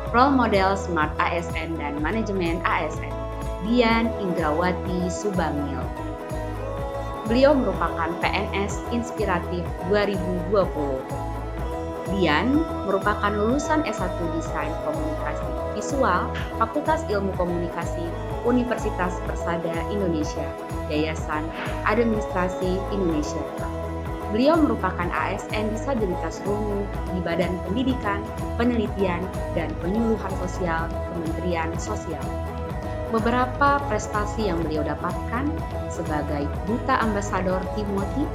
Role Model Smart ASN dan Manajemen ASN, Dian Indrawati Subangil. Beliau merupakan PNS Inspiratif 2020. Dian merupakan lulusan S1 Desain Komunikasi Visual Fakultas Ilmu Komunikasi Universitas Persada Indonesia, Yayasan Administrasi Indonesia. Beliau merupakan ASN disabilitas rungu di Badan Pendidikan, Penelitian, dan Penyuluhan Sosial Kementerian Sosial. Beberapa prestasi yang beliau dapatkan sebagai Duta Ambasador Timothy,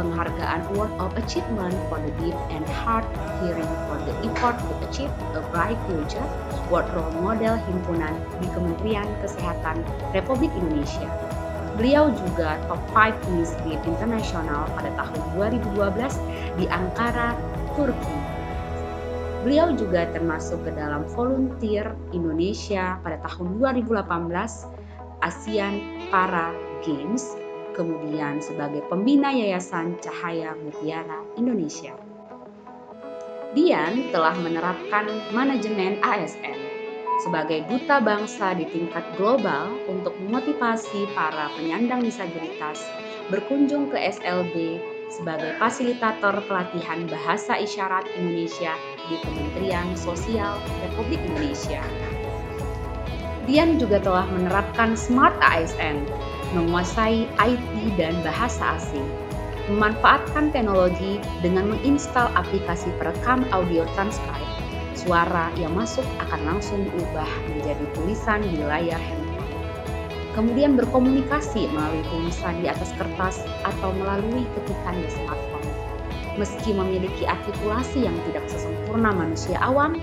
penghargaan Award of Achievement for the Deaf and Hard Hearing for the Effort to Achieve a Bright Future, World Role Model Himpunan di Kementerian Kesehatan Republik Indonesia. Beliau juga top 5 Miss Deaf International pada tahun 2012 di Ankara, Turki. Beliau juga termasuk ke dalam volunteer Indonesia pada tahun 2018 ASEAN Para Games, kemudian sebagai pembina Yayasan Cahaya Mutiara Indonesia. Dian telah menerapkan manajemen ASN sebagai duta bangsa di tingkat global untuk memotivasi para penyandang disabilitas berkunjung ke SLB sebagai fasilitator pelatihan bahasa isyarat Indonesia di Kementerian Sosial Republik Indonesia. Dian juga telah menerapkan Smart ASN, menguasai IT dan bahasa asing, memanfaatkan teknologi dengan menginstal aplikasi perekam audio transcribe. Suara yang masuk akan langsung diubah menjadi tulisan di layar handphone. Kemudian berkomunikasi melalui tulisan di atas kertas atau melalui ketikan di smartphone. Meski memiliki artikulasi yang tidak sesempurna manusia awam,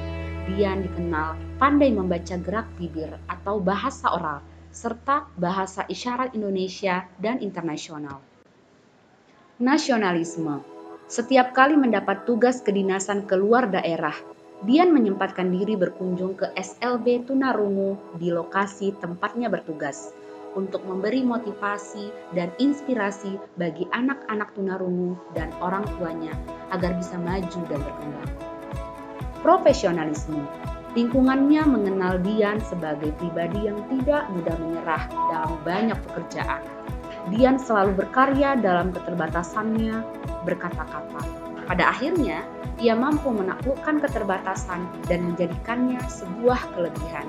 Dian dikenal pandai membaca gerak bibir atau bahasa oral, serta bahasa isyarat Indonesia dan internasional. Nasionalisme. Setiap kali mendapat tugas kedinasan keluar daerah, Dian menyempatkan diri berkunjung ke SLB tunarungu di lokasi tempatnya bertugas untuk memberi motivasi dan inspirasi bagi anak-anak tunarungu dan orang tuanya agar bisa maju dan berkembang. Profesionalisme. Lingkungannya mengenal Dian sebagai pribadi yang tidak mudah menyerah dalam banyak pekerjaan. Dian selalu berkarya dalam keterbatasannya berkata-kata. Pada akhirnya, ia mampu menaklukkan keterbatasan dan menjadikannya sebuah kelebihan.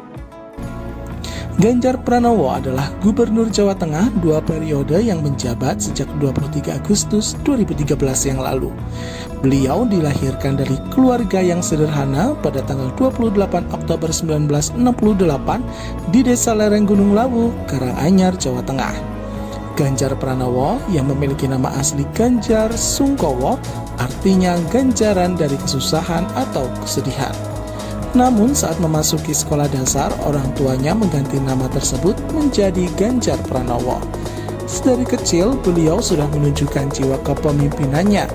Ganjar Pranowo adalah Gubernur Jawa Tengah 2 periode yang menjabat sejak 23 Agustus 2013 yang lalu. Beliau dilahirkan dari keluarga yang sederhana pada tanggal 28 Oktober 1968 di Desa Lereng Gunung Lawu, Karanganyar, Jawa Tengah. Ganjar Pranowo yang memiliki nama asli Ganjar Sungkowo artinya ganjaran dari kesusahan atau kesedihan. Namun saat memasuki sekolah dasar, orang tuanya mengganti nama tersebut menjadi Ganjar Pranowo. Sedari kecil, beliau sudah menunjukkan jiwa kepemimpinannya.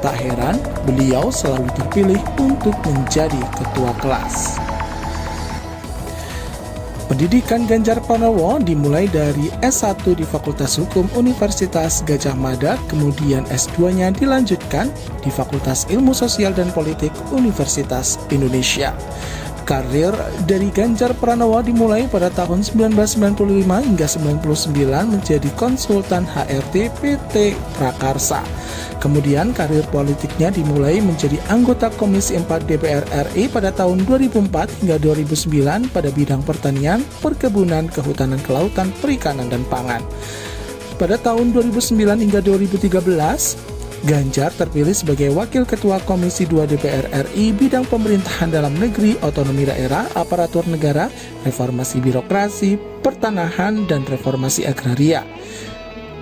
Tak heran, beliau selalu terpilih untuk menjadi ketua kelas. Pendidikan Ganjar Pranowo dimulai dari S1 di Fakultas Hukum Universitas Gadjah Mada, kemudian S2-nya dilanjutkan di Fakultas Ilmu Sosial dan Politik Universitas Indonesia. Karir dari Ganjar Pranowo dimulai pada tahun 1995 hingga 99 menjadi konsultan HRD PT Prakarsa. Kemudian karir politiknya dimulai menjadi anggota Komisi 4 DPR RI pada tahun 2004 hingga 2009 pada bidang pertanian, perkebunan, kehutanan, kelautan, perikanan, dan pangan. Pada tahun 2009 hingga 2013, Ganjar terpilih sebagai Wakil Ketua Komisi 2 DPR RI bidang pemerintahan dalam negeri, otonomi daerah, aparatur negara, reformasi birokrasi, pertanahan, dan reformasi agraria.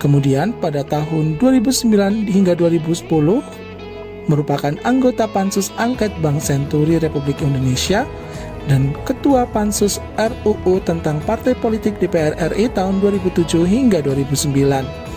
Kemudian pada tahun 2009 hingga 2010 merupakan anggota Pansus Angket Bank Senturi Republik Indonesia dan Ketua Pansus RUU tentang Partai Politik DPR RI tahun 2007 hingga 2009.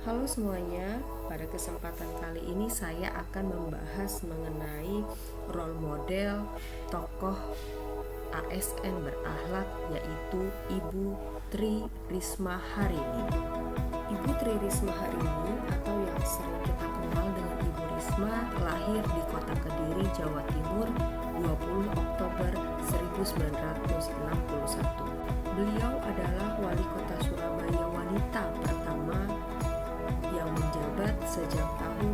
Halo semuanya, pada kesempatan kali ini saya akan membahas mengenai role model tokoh ASN berakhlak, yaitu Ibu Tri Risma Harini. Ibu Tri Risma Harini atau yang sering kita kenal dengan Ibu Risma lahir di kota Kediri, Jawa Timur 20 Oktober 1961. Beliau adalah wali kota Surabaya wanita pertama yang menjabat sejak tahun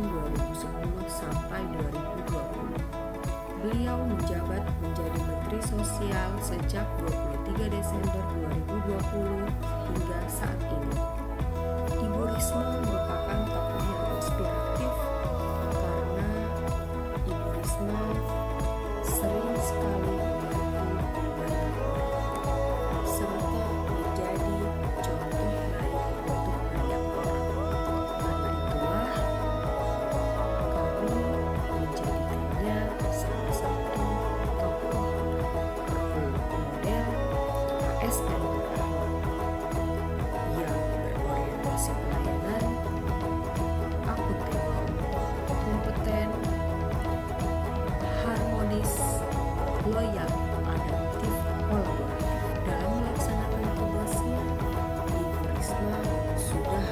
2010 sampai 2020. Beliau menjabat menjadi Menteri Sosial sejak 23 Desember 2020 hingga saat ini. Ibu Risma merupakan tokoh yang inspiratif karena Ibu Risma sering sekali membantu banyak orang serta menjadi contoh baik untuk banyak orang. Karena itulah kami menjadikannya salah satu tokoh role model ASN yang berorientasi pelayanan, akuntabel, kompeten, harmonis, loyal, adaptif, kolaboratif. Dalam melaksanakan tugasnya, Ibu Risma sudah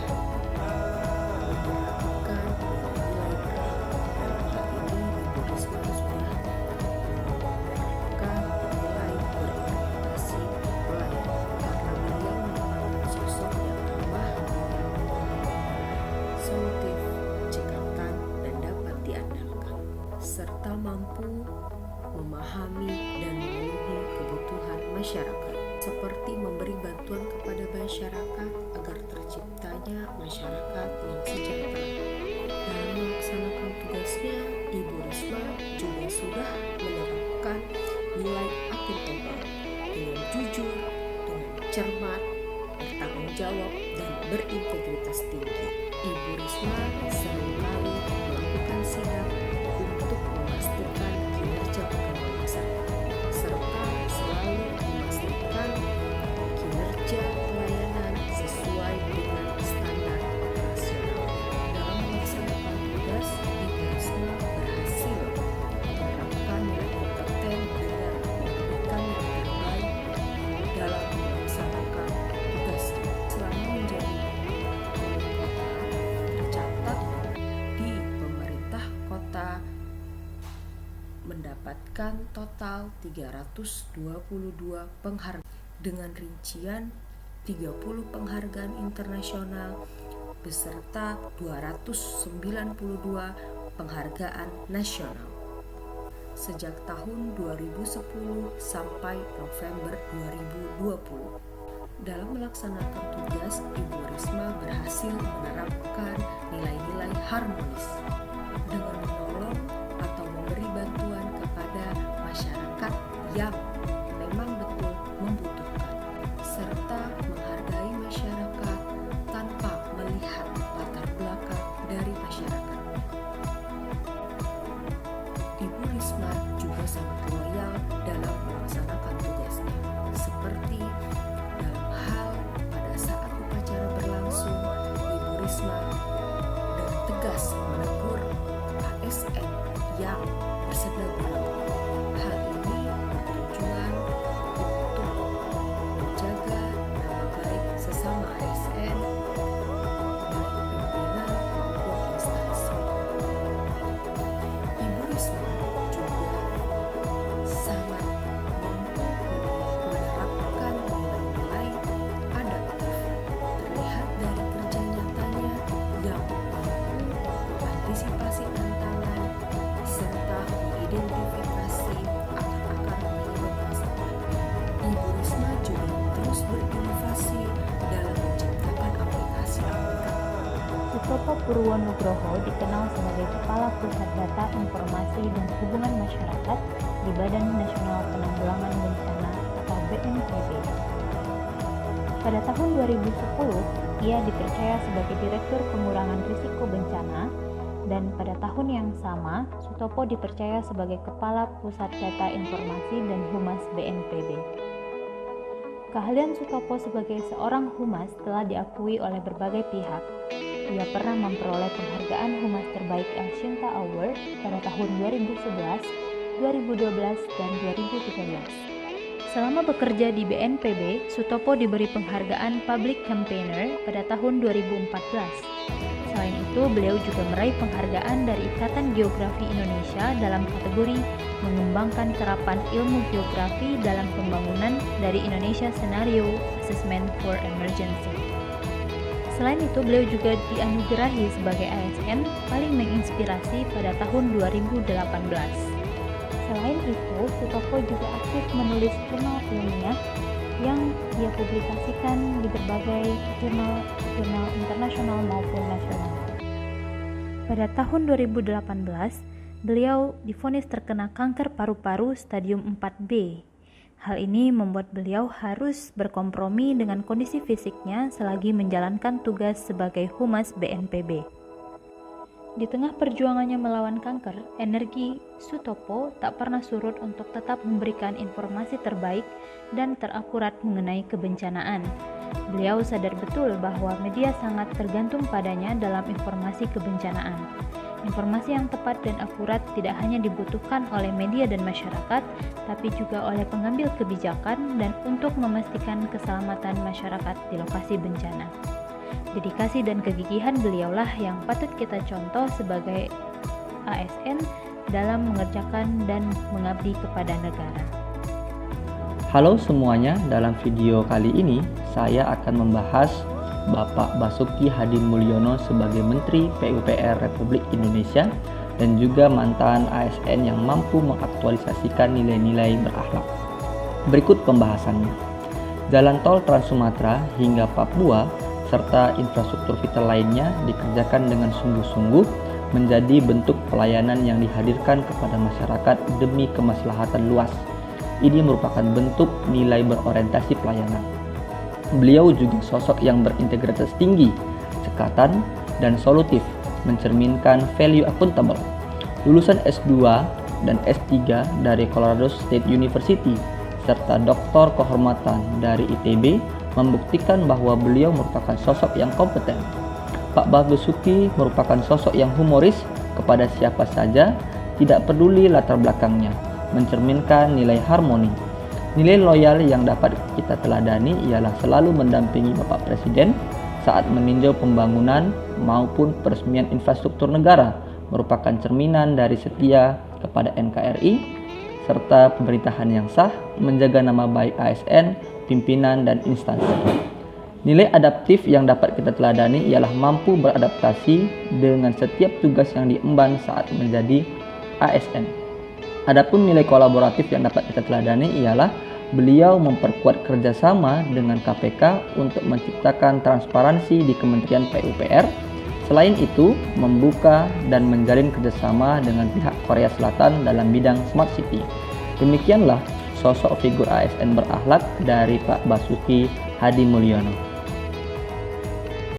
menerapkan nilai berakhlak. Dalam hal ini, Ibu Risma sudah menerapkan nilai berorientasi pelayanan karena beliau merupakan sosok yang ramah, solutif, cekatan, dan dapat diandalkan, serta mampu memahami dan memenuhi kebutuhan masyarakat, seperti memberi bantuan kepada masyarakat agar terciptanya masyarakat yang sejahtera. Dalam melaksanakan tugasnya, Ibu Risma juga sudah menerapkan nilai akuntabel dengan jujur, dengan cermat, bertanggung jawab, dan berintegritas tinggi. Ibu Risma seringkali melakukan sidak untuk memastikan kinerja pengawasan, serta selalu memastikan kinerja pelayanan sesuai dengan standar operasional. Dalam melaksanakan tugas, Ibu Risma berhasil menerapkan nilai kompeten dengan memberikan yang terbaik dalam melaksanakan tugasnya. Selama menjadi wali kota, tercatat di pemerintah kota mendapatkan total 322 penghargaan dengan rincian 30 penghargaan internasional beserta 292 penghargaan nasional sejak tahun 2010 sampai November 2020. Dalam melaksanakan tugas, Ibu Risma berhasil menerapkan nilai-nilai harmonis dengan menolong atau memberi bantuan kepada masyarakat yang memang betul membutuhkan, serta menghargai masyarakat tanpa melihat latar belakang dari masyarakat. Ibu Risma juga sangat loyal dalam melaksanakan tugasnya, seperti dalam hal pada saat upacara berlangsung, Ibu Risma dengan tegas menegur ASN yang bersedia gurau. Hal ini bertujuan untuk menjaga nama baik sesama ASN, baik pimpinan maupun instansi. Ibu Risma juga sangat mampu menerapkan nilai-nilai adaptif, terlihat dari kerja nyatanya yang mampu mengantisipasi tantangan serta mengidentifikasi akar-akar penyebab masalah. Ibu Risma juga terus berinovasi dalam menciptakan aplikasi-aplikasi. Sutopo Purwonugroho dikenal sebagai Kepala Pusat Data Informasi dan Hubungan Masyarakat di Badan Nasional Penanggulangan Bencana atau BNPB. Pada tahun 2010, ia dipercaya sebagai Direktur Pengurangan Risiko Bencana dan pada tahun yang sama, Sutopo dipercaya sebagai Kepala Pusat Data Informasi dan Humas BNPB. Keahlian Sutopo sebagai seorang humas telah diakui oleh berbagai pihak, ia pernah memperoleh penghargaan Humas Terbaik El Shinta Award pada tahun 2011, 2012, dan 2013. Selama bekerja di BNPB, Sutopo diberi penghargaan Public Campaigner pada tahun 2014. Selain itu, beliau juga meraih penghargaan dari Ikatan Geografi Indonesia dalam kategori mengembangkan terapan ilmu geografi dalam pembangunan dari Indonesia Scenario Assessment for Emergency. Selain itu, beliau juga dianugerahi sebagai ASN paling menginspirasi pada tahun 2018. Selain itu, Sutopo juga aktif menulis jurnal ilmiah yang ia publikasikan di berbagai jurnal internasional maupun nasional. Pada tahun 2018, beliau divonis terkena kanker paru-paru stadium 4B. Hal ini membuat beliau harus berkompromi dengan kondisi fisiknya selagi menjalankan tugas sebagai Humas BNPB. Di tengah perjuangannya melawan kanker, energi Sutopo tak pernah surut untuk tetap memberikan informasi terbaik dan terakurat mengenai kebencanaan. Beliau sadar betul bahwa media sangat tergantung padanya dalam informasi kebencanaan. Informasi yang tepat dan akurat tidak hanya dibutuhkan oleh media dan masyarakat, tapi juga oleh pengambil kebijakan dan untuk memastikan keselamatan masyarakat di lokasi bencana. Dedikasi dan kegigihan beliaulah yang patut kita contoh sebagai ASN dalam mengerjakan dan mengabdi kepada negara. Halo semuanya, dalam video kali ini saya akan membahas Bapak Basuki Hadi Mulyono sebagai Menteri PUPR Republik Indonesia dan juga mantan ASN yang mampu mengaktualisasikan nilai-nilai berakhlak. Berikut pembahasannya. Jalan tol Trans Sumatera hingga Papua serta infrastruktur vital lainnya dikerjakan dengan sungguh-sungguh menjadi bentuk pelayanan yang dihadirkan kepada masyarakat demi kemaslahatan luas. Ini merupakan bentuk nilai berorientasi pelayanan. Beliau juga sosok yang berintegritas tinggi, cekatan, dan solutif, mencerminkan value accountable. Lulusan S2 dan S3 dari Colorado State University serta doktor kehormatan dari ITB membuktikan bahwa beliau merupakan sosok yang kompeten. Pak Basuki merupakan sosok yang humoris kepada siapa saja, tidak peduli latar belakangnya, mencerminkan nilai harmoni. Nilai loyal yang dapat kita teladani ialah selalu mendampingi Bapak Presiden saat meninjau pembangunan maupun peresmian infrastruktur negara, merupakan cerminan dari setia kepada NKRI, serta pemerintahan yang sah, menjaga nama baik ASN, pimpinan, dan instansi. Nilai adaptif yang dapat kita teladani ialah mampu beradaptasi dengan setiap tugas yang diemban saat menjadi ASN. Adapun nilai kolaboratif yang dapat kita teladani ialah beliau memperkuat kerjasama dengan KPK untuk menciptakan transparansi di Kementerian PUPR. Selain itu, membuka dan menjalin kerjasama dengan pihak Korea Selatan dalam bidang Smart City. Demikianlah sosok figur ASN berakhlak dari Pak Basuki Hadi Mulyono.